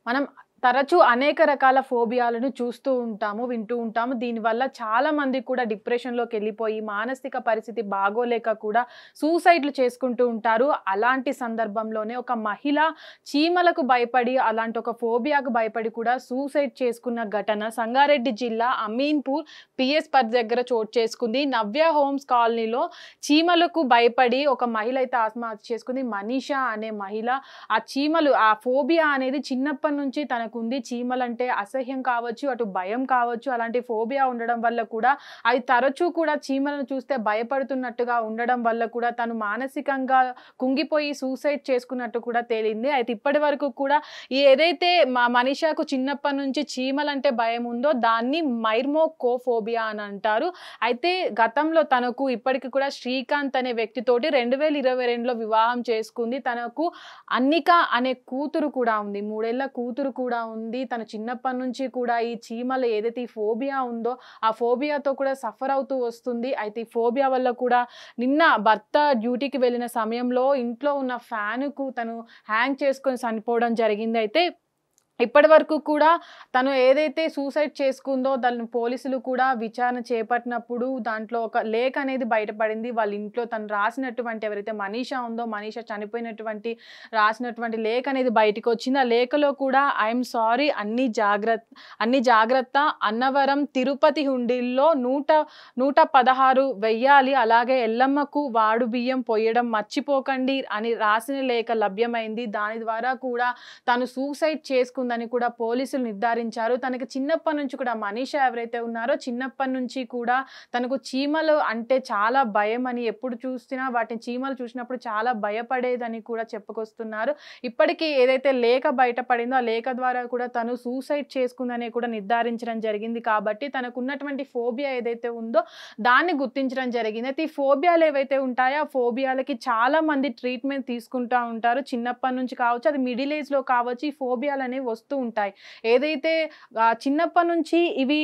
మనం తరచూ అనేక రకాల ఫోబియాలను చూస్తూ ఉంటాము, వింటూ ఉంటాము. దీనివల్ల చాలా మంది కూడా డిప్రెషన్‌లోకెళ్ళిపోయి, మానసిక పరిస్థితి బాగోలేక కూడా సూసైడ్‌లు చేసుకుంటూ ఉంటారు. అలాంటి సందర్భంలోనే ఒక మహిళ చీమలకు భయపడి, అలాంటి ఒక ఫోబియాకు భయపడి కూడా సూసైడ్ చేసుకున్న ఘటన సంగారెడ్డి జిల్లా అమీన్‌పూర్ పీఎస్ పరిధి దగ్గర చోటు చేసుకుంది. నవ్య హోమ్స్ కాలనీలో చీమలకు భయపడి ఒక మహిళ అయితే ఆత్మహత్య చేసుకుంది. మనీషా అనే మహిళ ఆ చీమలు ఆ ఫోబియా అనేది చిన్నప్పటి నుంచి తనకుంది. చీమలంటే అసహ్యం కావచ్చు, అటు భయం కావచ్చు. అలాంటి ఫోబియా ఉండడం వల్ల కూడా అది తరచూ కూడా చీమలను చూస్తే భయపడుతున్నట్టుగా ఉండడం వల్ల కూడా తను మానసికంగా కుంగిపోయి సూసైడ్ చేసుకున్నట్టు కూడా తేలింది. అయితే ఇప్పటి వరకు కూడా ఏదైతే మనీషాకు చిన్నప్పటి నుంచి చీమలంటే భయం ఉందో దాన్ని మైర్మోకోఫోబియా అని అంటారు. అయితే గతంలో తనకు ఇప్పటికి కూడా శ్రీకాంత్ అనే వ్యక్తితోటి 2022లో వివాహం చేసుకుంది. తనకు అన్నిక అనే కూతురు కూడా ఉంది. 3 ఏళ్ల కూతురు కూడా ఉంది. తను చిన్నప్పటి నుంచి కూడా ఈ చీమలు ఏదైతే ఈ ఫోబియా ఉందో, ఆ ఫోబియాతో కూడా సఫర్ అవుతూ వస్తుంది. అయితే ఈ ఫోబియా వల్ల కూడా నిన్న భర్త డ్యూటీకి వెళ్ళిన సమయంలో ఇంట్లో ఉన్న ఫ్యానుకు తను హ్యాంగ్ చేసుకొని చనిపోవడం జరిగింది. అయితే ఇప్పటి వరకు కూడా తను ఏదైతే సూసైడ్ చేసుకుందో దాన్ని పోలీసులు కూడా విచారణ చేపట్టినప్పుడు దాంట్లో ఒక లేఖ అనేది బయటపడింది. వాళ్ళ ఇంట్లో తను రాసినటువంటి ఎవరైతే మనీషా ఉందో, మనీషా చనిపోయినటువంటి రాసినటువంటి లేఖ అనేది బయటికొచ్చింది. ఆ లేఖలో కూడా ఐయామ్ సారీ అన్ని జాగ్రత్త అన్నవరం తిరుపతి హుండీల్లో 116 వెయ్యాలి. అలాగే ఎల్లమ్మకు వాడు బియ్యం పొయ్యడం మర్చిపోకండి అని రాసిన లేఖ లభ్యమైంది. దాని ద్వారా కూడా తను సూసైడ్ చేసుకుందని కూడా పోలీసులు నిర్ధారించారు. తనకి చిన్నప్పటి నుంచి కూడా మనీషా ఎవరైతే ఉన్నారో చిన్నప్పటి నుంచి కూడా తనకు చీమలు అంటే చాలా భయమని ఎప్పుడు చూసినా వాటిని చీమలు చూసినప్పుడు చాలా భయపడేదని కూడా చెప్పుకొస్తున్నారు. ఇప్పటికి ఏదైతే లేఖ బయటపడిందో ఆ లేఖ ద్వారా కూడా తను సూసైడ్ చేసుకుందని కూడా నిర్ధారించడం జరిగింది. కాబట్టి తనకున్నటువంటి ఫోబియా ఏదైతే ఉందో దాన్ని గుర్తించడం జరిగింది. అయితే ఈ ఫోబియాలు ఏవైతే ఉంటాయో ఆ ఫోబియాలకి చాలా మంది ట్రీట్మెంట్ తీసుకుంటా ఉంటారు. చిన్నప్పటి నుంచి కావచ్చు, అది మిడిల్ ఏజ్‌లో కావచ్చు, ఈ ఫోబియాలనేవి వస్తూ ఉంటాయి. ఏదైతే చిన్నప్పటి నుంచి ఇవి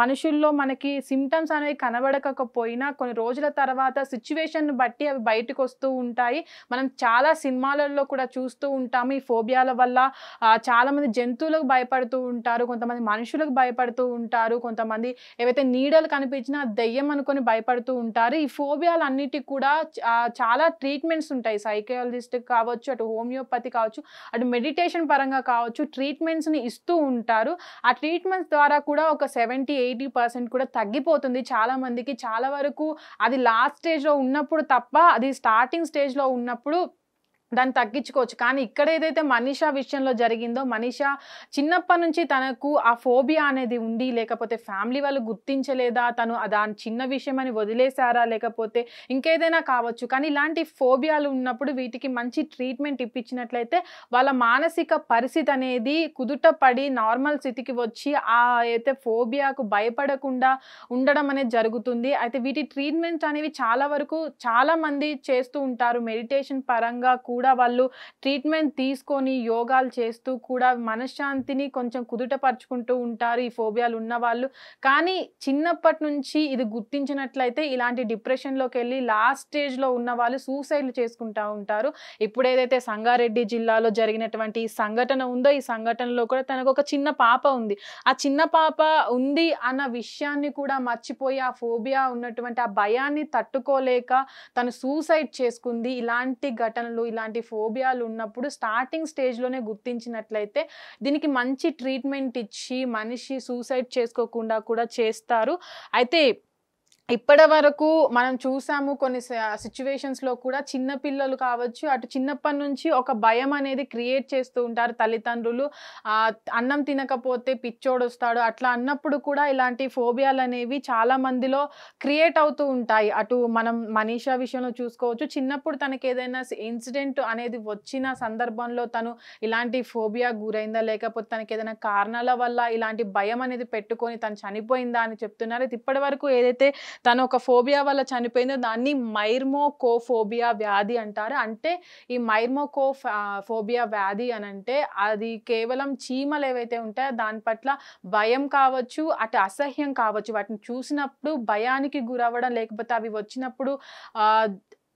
మనుషుల్లో మనకి సింప్టమ్స్ అనేవి కనబడకపోయినా కొన్ని రోజుల తర్వాత సిట్యుయేషన్‌ని బట్టి అవి బయటకొస్తూ ఉంటాయి. మనం చాలా సినిమాలలో కూడా చూస్తూ ఉంటాము. ఈ ఫోబియాల వల్ల చాలామంది జంతువులకు భయపడుతూ ఉంటారు. కొంతమంది మనుషులకు భయపడుతూ ఉంటారు. కొంతమంది ఏవైతే నీడలు కనిపించినా దెయ్యం అనుకోని భయపడుతూ ఉంటారు. ఈ ఫోబియాలన్నిటికి కూడా చాలా ట్రీట్మెంట్స్ ఉంటాయి. సైకియాలజిస్ట్ కావచ్చు, అటు హోమియోపతి కావచ్చు, అటు మెడిటేషన్ పరంగా కావచ్చు ట్రీట్మెంట్స్‌ని ఇస్తూ ఉంటారు. ఆ ట్రీట్మెంట్స్ ద్వారా కూడా ఒక 70-80% కూడా తగ్గిపోతుంది చాలా మందికి. చాలా వరకు అది లాస్ట్ స్టేజ్‌లో ఉన్నప్పుడు తప్ప అది స్టార్టింగ్ స్టేజ్‌లో ఉన్నప్పుడు దాన్ని తగ్గించుకోవచ్చు. కానీ ఇక్కడ ఏదైతే మనీషా విషయంలో జరిగిందో, మనీషా చిన్నప్పటి నుంచి తనకు ఆ ఫోబియా అనేది ఉంది. లేకపోతే ఫ్యామిలీ వాళ్ళు గుర్తించలేదా? తను దాని చిన్న విషయమని వదిలేసారా? లేకపోతే ఇంకేదైనా కావచ్చు. కానీ ఇలాంటి ఫోబియాలు ఉన్నప్పుడు వీటికి మంచి ట్రీట్మెంట్ ఇప్పించినట్లయితే వాళ్ళ మానసిక పరిస్థితి అనేది కుదుట పడి నార్మల్ స్థితికి వచ్చి అయితే ఫోబియాకు భయపడకుండా ఉండడం అనేది జరుగుతుంది. అయితే వీటి ట్రీట్మెంట్స్ అనేవి చాలా వరకు చాలా మంది చేస్తూ ఉంటారు. మెడిటేషన్ పరంగా కూడా వాళ్ళు ట్రీట్మెంట్ తీసుకొని యోగాలు చేస్తూ కూడా మనశ్శాంతిని కొంచెం కుదుటపరుచుకుంటూ ఉంటారు ఈ ఫోబియాలు ఉన్నవాళ్ళు. కానీ చిన్నప్పటి నుంచి ఇది గుర్తించినట్లయితే ఇలాంటి డిప్రెషన్‌లోకెళ్ళి లాస్ట్ స్టేజ్‌లో ఉన్నవాళ్ళు సూసైడ్‌లు చేసుకుంటా ఉంటారు. ఇప్పుడేదైతే సంగారెడ్డి జిల్లాలో జరిగినటువంటి ఈ సంఘటన ఉందో, ఈ సంఘటనలో కూడా తనకొక చిన్న పాప ఉంది. ఆ చిన్న పాప ఉంది అన్న విషయాన్ని కూడా మర్చిపోయి ఆ ఫోబియా ఉన్నటువంటి ఆ భయాన్ని తట్టుకోలేక తను సూసైడ్ చేసుకుంది. ఇలాంటి ఘటనలు, ఇలాంటి ఫోబియాలు ఉన్నప్పుడు స్టార్టింగ్ స్టేజ్‌లోనే గుర్తించినట్లయితే దీనికి మంచి ట్రీట్మెంట్ ఇచ్చి మనిషి సూసైడ్ చేసుకోకుండా కూడా చేస్తారు. అయితే ఇప్పటి వరకు మనం చూసాము కొన్ని సిట్యుయేషన్స్‌లో కూడా చిన్న పిల్లలు కావచ్చు, అటు చిన్నప్పటి నుంచి ఒక భయం అనేది క్రియేట్ చేస్తూ ఉంటారు తల్లిదండ్రులు. అన్నం తినకపోతే పిచ్చోడొస్తాడు అట్లా అన్నప్పుడు కూడా ఇలాంటి ఫోబియాలనేవి చాలా మందిలో క్రియేట్ అవుతూ ఉంటాయి. అటు మనం మనీషా విషయంలో చూసుకోవచ్చు. చిన్నప్పుడు తనకేదైనా ఇన్సిడెంట్ అనేది వచ్చిన సందర్భంలో తను ఇలాంటి ఫోబియాకు గురైందా? లేకపోతే తనకేదైనా కారణాల వల్ల ఇలాంటి భయం అనేది పెట్టుకొని తను చనిపోయిందా అని చెప్తున్నారు. అయితే ఇప్పటివరకు ఏదైతే తను ఒక ఫోబియా వల్ల చనిపోయిందో దాన్ని మైర్మోకోఫోబియా వ్యాధి అంటారు. అంటే ఈ ఫోబియా వ్యాధి అనంటే అది కేవలం చీమలు ఏవైతే ఉంటాయో దాని పట్ల భయం కావచ్చు, అటు అసహ్యం కావచ్చు. వాటిని చూసినప్పుడు భయానికి గురవ్వడం లేకపోతే అవి వచ్చినప్పుడు ఆహ్,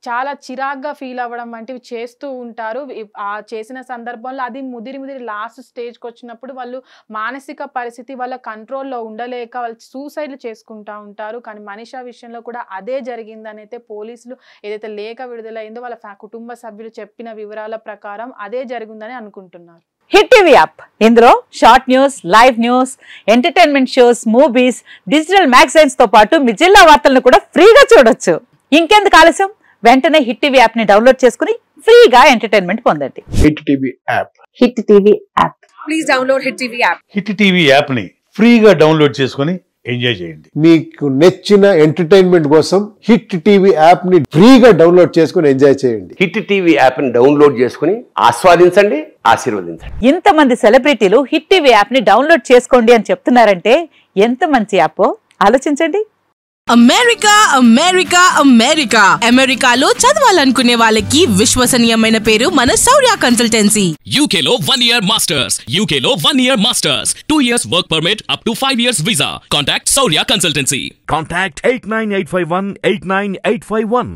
చాలా చిరాగ్గా ఫీల్ అవ్వడం వంటివి చేస్తూ ఉంటారు. ఆ చేసిన సందర్భంలో అది ముదిరి లాస్ట్ స్టేజ్కి వచ్చినప్పుడు వాళ్ళు మానసిక పరిస్థితి వాళ్ళ కంట్రోల్లో ఉండలేక వాళ్ళు సూసైడ్లు చేసుకుంటూ ఉంటారు. కానీ మనీషా విషయంలో కూడా అదే జరిగిందని అయితే పోలీసులు ఏదైతే లేఖ విడుదలైందో వాళ్ళ కుటుంబ సభ్యులు చెప్పిన వివరాల ప్రకారం అదే జరిగిందని అనుకుంటున్నారు. హిట్ టీవీ యాప్, ఇందులో short news, live news, entertainment shows, movies, digital magazines తో పాటు మీ జిల్లా వార్తలను కూడా ఫ్రీగా చూడొచ్చు. ఇంకెందుకు ఆలస్యం, వెంటనే హిట్ టీవీ యాప్ ని డౌన్లోడ్ చేసుకుని ఫ్రీగా ఎంటర్టైన్మెంట్ పొందండి. Hit TV app. Hit TV app. Please download hit TV app. Hit TV app ని ఫ్రీగా డౌన్లోడ్ చేసుకుని ఎంజాయ్ చేయండి. మీకు నచ్చిన ఎంటర్టైన్మెంట్ కోసం హిట్ టీవీ యాప్ ని ఫ్రీగా డౌన్లోడ్ చేసుకుని ఎంజాయ్ చేయండి. హిట్ టీవీ యాప్ ని డౌన్లోడ్ చేసుకుని ఆస్వాదించండి, ఆశీర్వదించండి. ఇంతమంది సెలబ్రిటీలు హిట్ టీవీ యాప్ ని డౌన్లోడ్ చేసుకోండి అని చెప్తున్నారంటే ఎంత మంచి యాప్ ఆలోచించండి. అమెరికా అమెరికా అమెరికా అమెరికాలో చదవాలనుకునే వాళ్ళకి విశ్వసనీయమైన పేరు మన శౌర్య కన్సల్టెన్సీ. UK లో 1 year masters, UK లో 1 year masters, 2 years work permit up to 5 years visa. Contact Saurya Consultancy. Contact 89851 89851.